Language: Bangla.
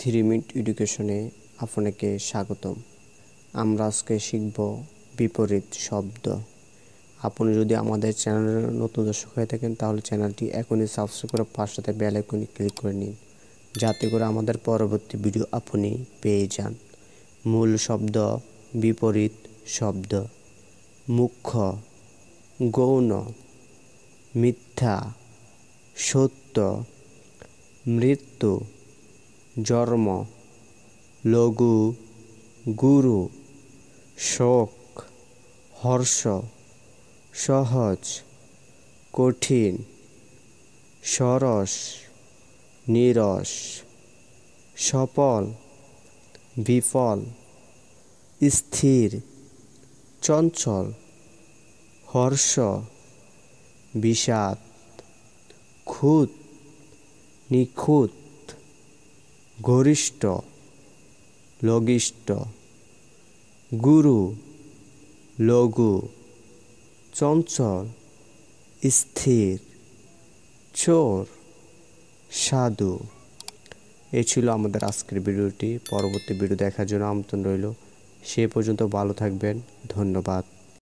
3 মিনিট এডুকেশনে আপনাকে স্বাগতম। আমরা আজকে শিখব বিপরীত শব্দ। আপনি যদি আমাদের চ্যানেলের নতুন দর্শক হয়ে থাকেন তাহলে চ্যানেলটি এখনই সাবস্ক্রাইব করে পাশে বেল আইকনে ক্লিক করে নিন, যাতে করে আমাদের পরবর্তী ভিডিও আপনি পেয়ে যান। মূল শব্দ: বিপরীত শব্দ। মুখ্য, গৌণ, মিথ্যা, সত্য, মৃত্যু, জন্ম, লঘু, গুরু, শোক, হর্ষ, সহজ, কঠিন, সরস, নীরস, সফল, বিফল, স্থির, চঞ্চল, হর্ষ, বিষাদ, খুঁত, নিখুঁত, গরিষ্ঠ, লঘিষ্ঠ, গুরু, লঘু, চঞ্চল, স্থির, চোর, সাধু। এই ছিল আমাদের আজকের ভিডিওটি। পরবর্তী ভিডিও দেখার জন্য আমন্ত্রণ রইল। সে পর্যন্ত ভালো থাকবেন। ধন্যবাদ।